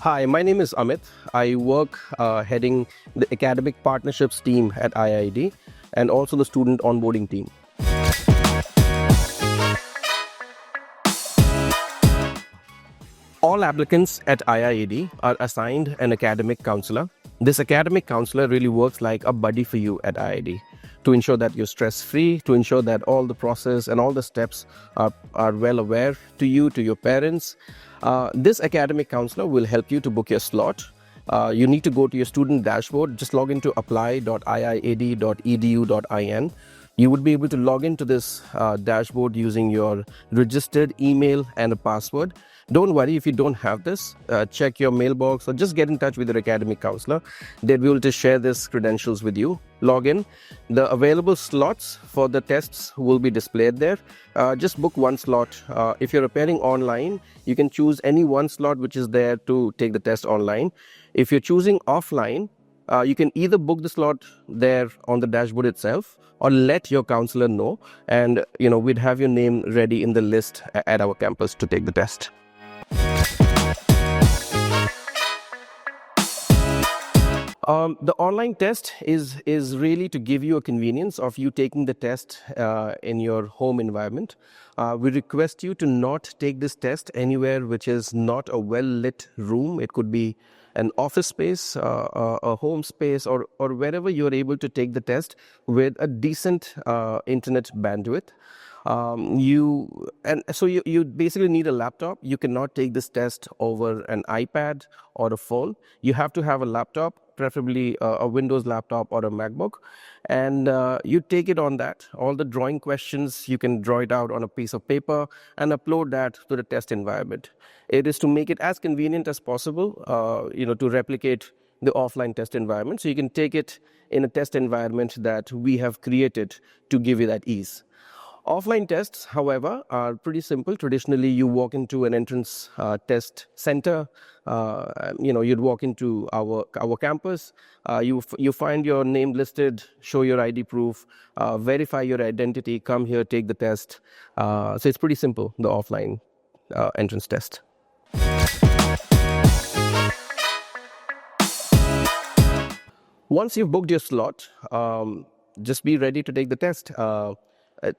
Hi, my name is Amit. I work heading the academic partnerships team at IIAD and also the student onboarding team. All applicants at IIAD are assigned an academic counselor. This academic counselor really works like a buddy for you at IIAD to ensure that you're stress-free, to ensure that all the process and all the steps are well aware to you, to your parents. This academic counselor will help you to book your slot. You need to go to your student dashboard, just log into apply.iiad.edu.in. You would be able to log into this dashboard using your registered email and a password. Don't worry if you don't have this, check your mailbox or just get in touch with your academic counselor. They'll be able to share these credentials with you. Log in. The available slots for the tests will be displayed there. Just book one slot. If you're appearing online, you can choose any one slot which is there to take the test online. If you're choosing offline, you can either book the slot there on the dashboard itself or let your counselor know, and we'd have your name ready in the list at our campus to take the test. The online test is really to give you a convenience of you taking the test in your home environment. We request you to not take this test anywhere which is not a well-lit room. It could be an office space, a home space, or wherever you're able to take the test with a decent internet bandwidth. You basically need a laptop. You cannot take this test over an iPad or a phone. You have to have a laptop, preferably a Windows laptop or a MacBook, and you take it on that. All the drawing questions, you can draw it out on a piece of paper and upload that to the test environment. It is to make it as convenient as possible, to replicate the offline test environment. So you can take it in a test environment that we have created to give you that ease. Offline tests, however, are pretty simple. Traditionally, you walk into an entrance test center. You'd walk into our campus. You find your name listed, show your ID proof, verify your identity, come here, take the test. So it's pretty simple, the offline entrance test. Once you've booked your slot, just be ready to take the test.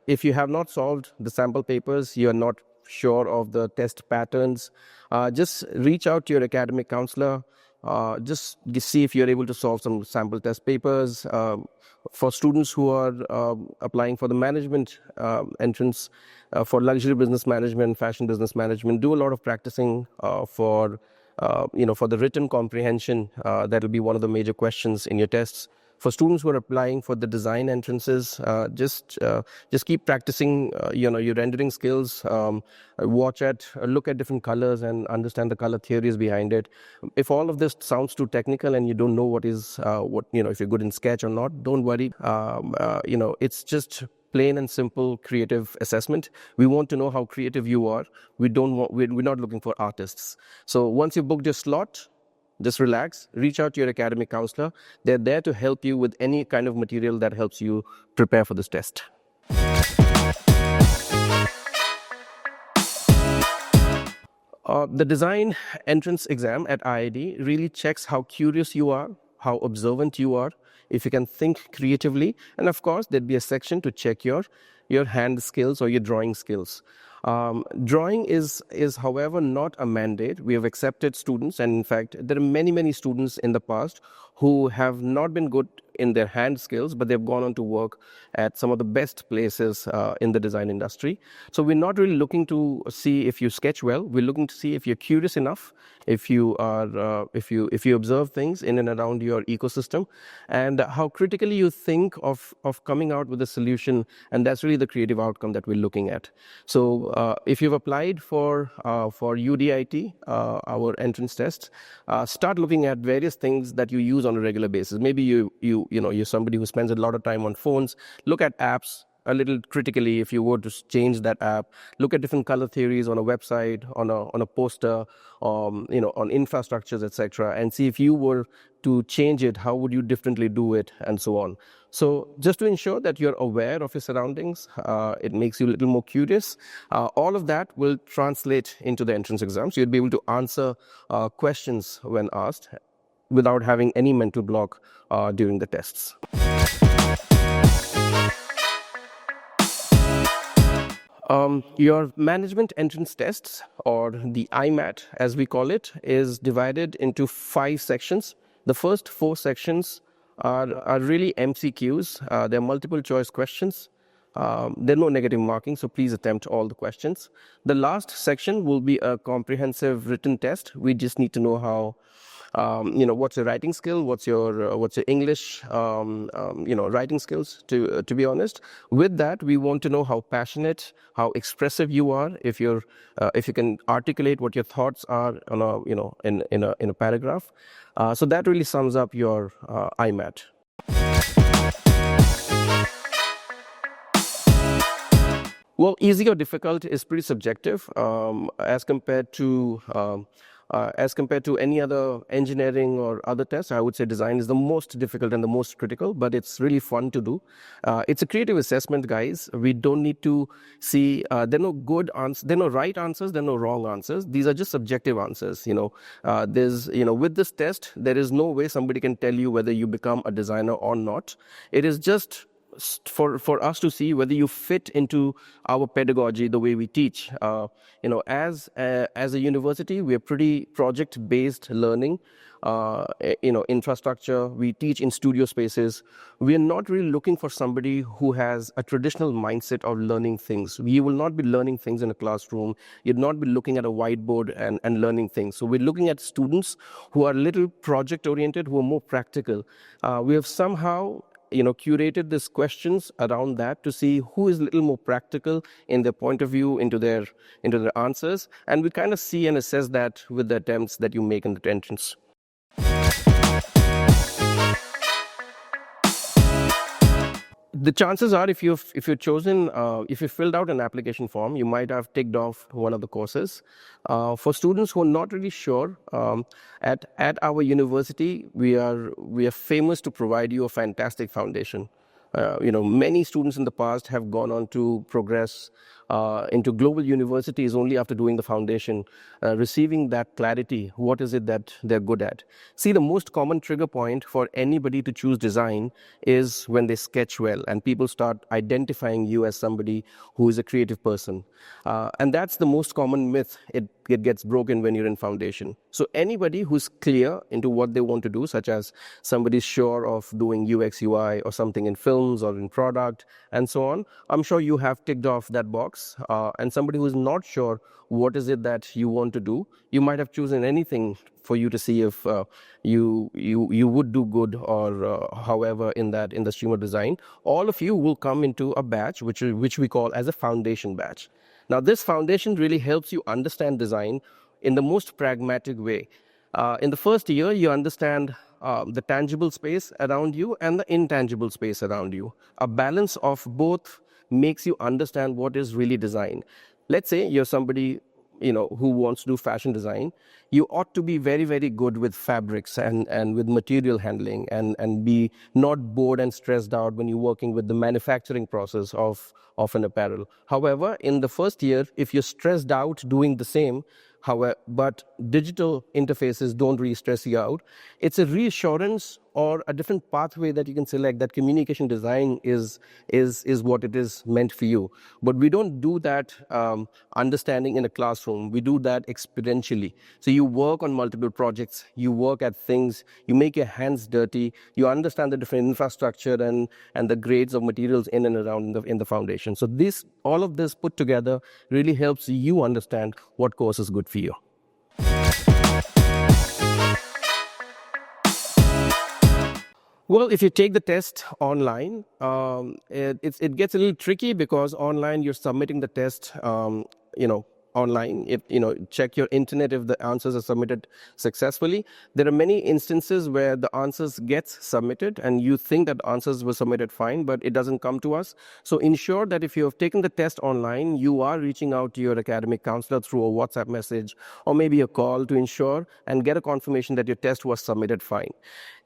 If you have not solved the sample papers, you're not sure of the test patterns, just reach out to your academic counselor. Just see if you're able to solve some sample test papers. For students who are applying for the management entrance, for luxury business management, fashion business management, do a lot of practicing for the written comprehension. That will be one of the major questions in your tests. For students who are applying for the design entrances, just keep practicing, your rendering skills. Look at different colors and understand the color theories behind it. If all of this sounds too technical and you don't know if you're good in Sketch or not, don't worry. It's just plain and simple creative assessment. We want to know how creative you are. We're not looking for artists. So once you've booked your slot, just relax, reach out to your academic counselor. They're there to help you with any kind of material that helps you prepare for this test. The design entrance exam at IIAD really checks how curious you are, how observant you are, if you can think creatively, and of course, there'd be a section to check your hand skills or your drawing skills. Drawing is, however, not a mandate. We have accepted students, and in fact, there are many students in the past who have not been good in their hand skills, but they've gone on to work at some of the best places in the design industry. So we're not really looking to see if you sketch well. We're looking to see if you're curious enough, if you observe things in and around your ecosystem, and how critically you think of coming out with a solution. And that's really the creative outcome that we're looking at. So if you've applied for UDIT, our entrance test, start looking at various things that you use on a regular basis. Maybe you're somebody who spends a lot of time on phones. Look at apps a little critically if you were to change that app. Look at different color theories on a website, on a poster, on infrastructures, etc., and see if you were to change it, how would you differently do it, and so on. So just to ensure that you're aware of your surroundings, it makes you a little more curious. All of that will translate into the entrance exam. So you'll be able to answer questions when asked without having any mental block during the tests. Your management entrance tests, or the IMAT as we call it, is divided into 5 sections. The first 4 sections are really MCQs. They're multiple choice questions. There are no negative marking, so please attempt all the questions. The last section will be a comprehensive written test. We just need to know how, what's your writing skill, what's your English, writing skills. To be honest, with that, we want to know how passionate, how expressive you are. If you can articulate what your thoughts are in a paragraph. So that really sums up your IMAT. Well, easy or difficult is pretty subjective as compared to any other engineering or other tests. I would say design is the most difficult and the most critical, but it's really fun to do. It's a creative assessment, guys. We don't need to see, there are no good answers, there are no right answers, there are no wrong answers. These are just subjective answers. With this test, there is no way somebody can tell you whether you become a designer or not. It is just for us to see whether you fit into our pedagogy, the way we teach. As a university, we are pretty project-based learning. Infrastructure. We teach in studio spaces. We are not really looking for somebody who has a traditional mindset of learning things. You will not be learning things in a classroom. You'll not be looking at a whiteboard and learning things. So we're looking at students who are a little project-oriented, who are more practical. We have somehow curated these questions around that to see who is a little more practical in their point of view, into their answers, and we kind of see and assess that with the attempts that you make in the entrance. The chances are, if you filled out an application form, you might have ticked off one of the courses. For students who are not really sure, at our university, we are famous to provide you a fantastic foundation. Many students in the past have gone on to progress into global universities only after doing the foundation, receiving that clarity. What is it that they're good at? See, the most common trigger point for anybody to choose design is when they sketch well and people start identifying you as somebody who is a creative person. And that's the most common myth. It gets broken when you're in foundation. So anybody who's clear into what they want to do, such as somebody's sure of doing UX, UI, or something in films or in product, and so on, I'm sure you have ticked off that box. And somebody who's not sure what is it that you want to do, you might have chosen anything for you to see if you would do good, or however in the stream of design. All of you will come into a batch which we call as a foundation batch. Now, this foundation really helps you understand design in the most pragmatic way. In the first year, you understand the tangible space around you and the intangible space around you. A balance of both makes you understand what is really design. Let's say you're somebody who wants to do fashion design. You ought to be very, very good with fabrics and with material handling, and be not bored and stressed out when you're working with the manufacturing process of an apparel. However, in the first year, if you're stressed out doing the same, but digital interfaces don't really stress you out, it's a reassurance or a different pathway that you can select, that communication design is what it is meant for you. But we don't do that understanding in a classroom. We do that experientially. So you work on multiple projects, you work at things, you make your hands dirty, you understand the different infrastructure and the grades of materials in and around in the foundation. So all of this put together really helps you understand what course is good for you. Well, if you take the test online, it gets a little tricky, because online you're submitting the test, online, if check your internet if the answers are submitted successfully. There are many instances where the answers gets submitted and you think that answers were submitted fine, but it doesn't come to us. So ensure that if you have taken the test online, you are reaching out to your academic counselor through a WhatsApp message or maybe a call to ensure and get a confirmation that your test was submitted fine.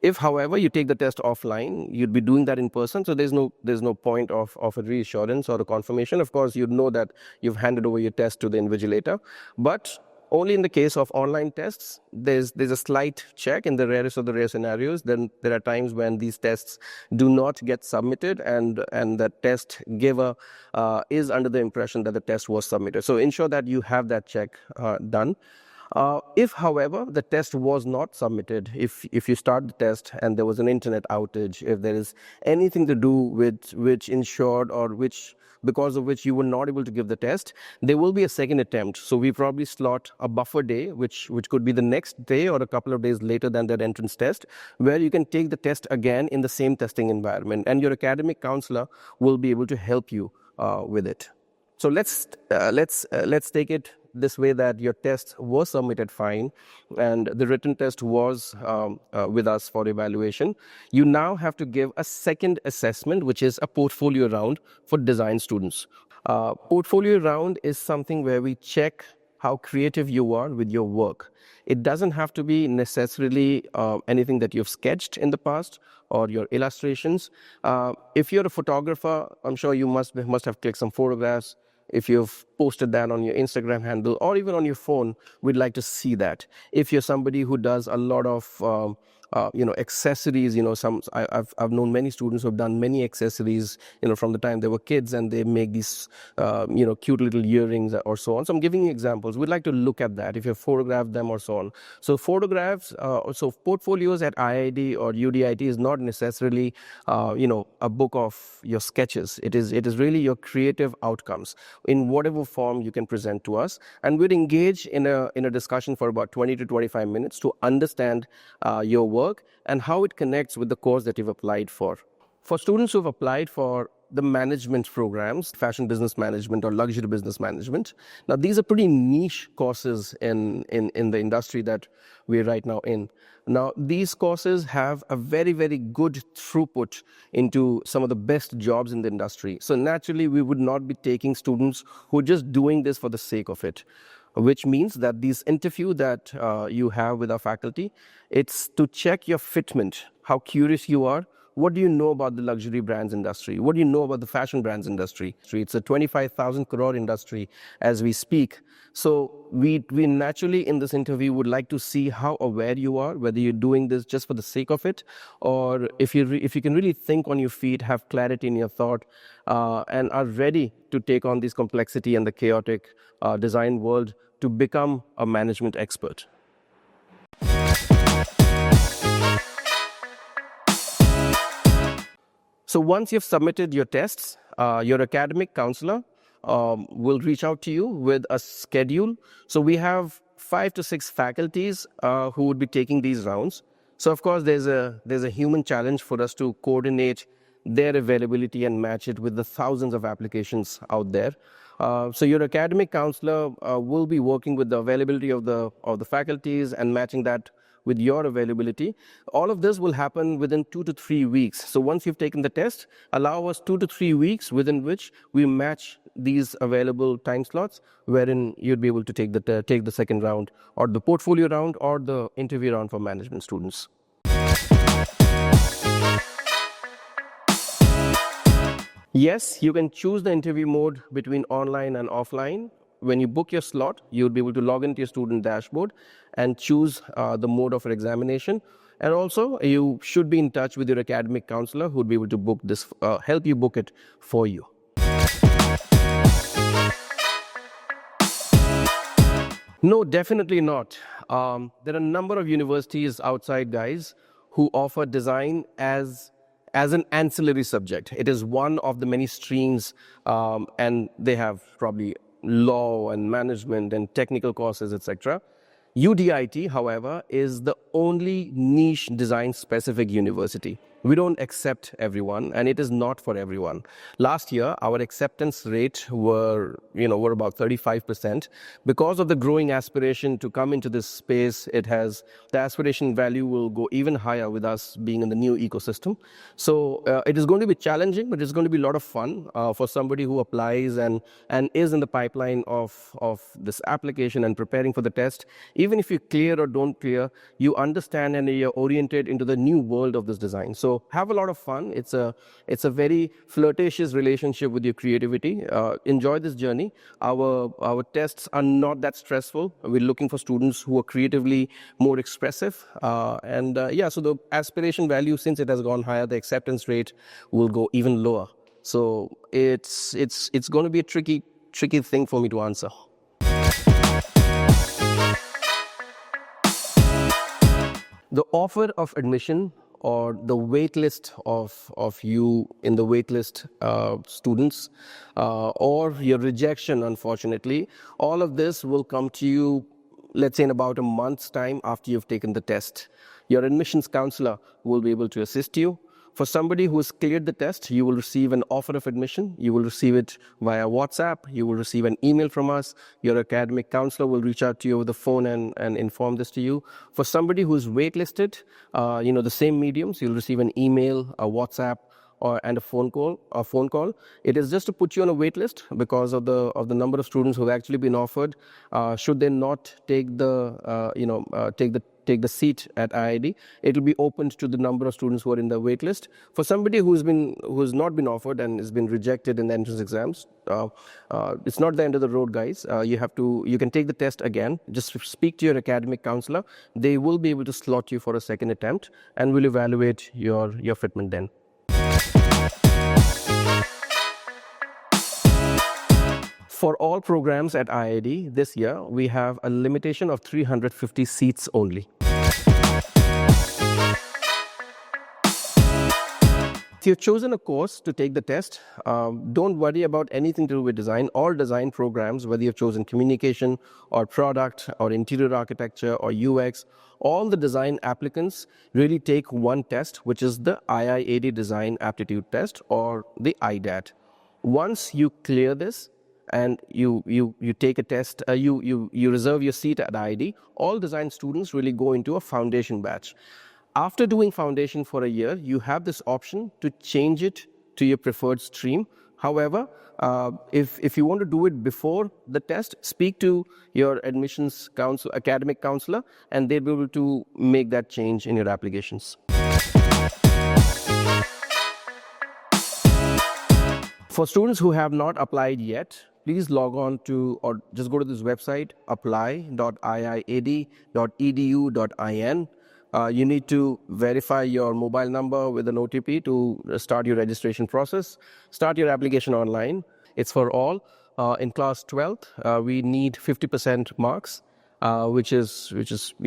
If, however, you take the test offline, you'd be doing that in person, so there's no point of a reassurance or a confirmation. Of course, you'd know that you've handed over your test to the invigilator, but only in the case of online tests, there's a slight check in the rarest of the rare scenarios. Then there are times when these tests do not get submitted and the test giver is under the impression that the test was submitted. So ensure that you have that check done. If, however, the test was not submitted, if you start the test and there was an internet outage, if there is anything to do with which ensured or because of which you were not able to give the test, there will be a second attempt. So we probably slot a buffer day, which could be the next day or a couple of days later than that entrance test, where you can take the test again in the same testing environment, and your academic counselor will be able to help you with it. So let's take it this way, that your test was submitted fine and the written test was with us for evaluation. You now have to give a second assessment, which is a portfolio round for design students. Portfolio round is something where we check how creative you are with your work. It doesn't have to be necessarily anything that you've sketched in the past or your illustrations. If you're a photographer, I'm sure you must have clicked some photographs. If you've posted that on your Instagram handle or even on your phone, we'd like to see that. If you're somebody who does a lot of accessories, I've known many students who have done many accessories, from the time they were kids, and they make these, cute little earrings or so on. So I'm giving you examples. We'd like to look at that if you've photographed them or so on. So photographs, so portfolios at IIAD or UDIT is not necessarily, a book of your sketches. It is really your creative outcomes in whatever form you can present to us. And we'd engage in a discussion for about 20 to 25 minutes to understand your work and how it connects with the course that you've applied for. For students who've applied for the management programs, fashion business management or luxury business management, now these are pretty niche courses in the industry that we're right now in. Now, these courses have a very, very good throughput into some of the best jobs in the industry. So naturally, we would not be taking students who are just doing this for the sake of it, which means that these interview that you have with our faculty, it's to check your fitment, how curious you are. What do you know about the luxury brands industry? What do you know about the fashion brands industry? It's a 25,000 crore industry as we speak. So we naturally in this interview would like to see how aware you are, whether you're doing this just for the sake of it, or if you can really think on your feet, have clarity in your thought, and are ready to take on this complexity and the chaotic design world to become a management expert. So once you've submitted your tests, your academic counselor will reach out to you with a schedule. So we have 5 to 6 faculties who would be taking these rounds. So of course, there's a human challenge for us to coordinate their availability and match it with the thousands of applications out there. So your academic counselor will be working with the availability of the faculties and matching that with your availability. All of this will happen within 2 to 3 weeks. So once you've taken the test, allow us 2 to 3 weeks within which we match these available time slots, wherein you'd be able to take the second round or the portfolio round or the interview round for management students. Yes, you can choose the interview mode between online and offline. When you book your slot, you'll be able to log into your student dashboard and choose the mode of your examination. And also, you should be in touch with your academic counselor who would be able to book this, help you book it for you. No, definitely not. There are a number of universities outside, guys, who offer design as an ancillary subject. It is one of the many streams, and they have probably law and management and technical courses, etc. UDIT, however, is the only niche design-specific university. We don't accept everyone, and it is not for everyone. Last year, our acceptance rate were about 35%. Because of the growing aspiration to come into this space, the aspiration value will go even higher with us being in the new ecosystem. So it is going to be challenging, but it's going to be a lot of fun for somebody who applies and is in the pipeline of this application and preparing for the test. Even if you clear or don't clear, you understand and you're oriented into the new world of this design. So have a lot of fun. It's a very flirtatious relationship with your creativity. Enjoy this journey. Our tests are not that stressful. We're looking for students who are creatively more expressive. So the aspiration value, since it has gone higher, the acceptance rate will go even lower. So it's going to be a tricky thing for me to answer. The offer of admission or the wait list of you in the wait list students or your rejection, unfortunately, all of this will come to you, let's say, in about a month's time after you've taken the test. Your admissions counselor will be able to assist you. For somebody who has cleared the test, you will receive an offer of admission. You will receive it via WhatsApp. You will receive an email from us. Your academic counselor will reach out to you over the phone and inform this to you. For somebody who is waitlisted, the same mediums, you'll receive an email, a WhatsApp, and a phone call. It is just to put you on a wait list because of the number of students who have actually been offered. Should they not take the seat at IIAD, it will be opened to the number of students who are in the wait list. For somebody who's not been offered and has been rejected in the entrance exams, it's not the end of the road, guys. You can take the test again. Just speak to your academic counselor. They will be able to slot you for a second attempt and will evaluate your fitment then. For all programs at IIAD this year, we have a limitation of 350 seats only. If you've chosen a course to take the test, don't worry about anything to do with design. All design programs, whether you've chosen communication or product or interior architecture or UX, all the design applicants really take one test, which is the IIAD Design Aptitude Test or the IIAD. Once you clear this, and you take a test, you reserve your seat at IIAD, all design students really go into a foundation batch. After doing foundation for a year, you have this option to change it to your preferred stream. However, if you want to do it before the test, speak to your admissions academic counselor, and they'll be able to make that change in your applications. For students who have not applied yet, please log on to or just go to this website, apply.iiad.edu.in. You need to verify your mobile number with an OTP to start your registration process. Start your application online. It's for all. In class 12th, we need 50% marks, which is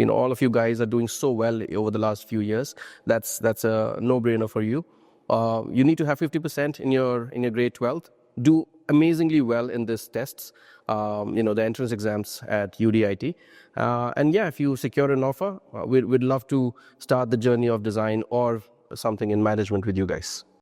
all of you guys are doing so well over the last few years. That's a no-brainer for you. You need to have 50% in your grade 12th. Do amazingly well in these tests, the entrance exams at UDIT. If you secure an offer, we'd love to start the journey of design or something in management with you guys.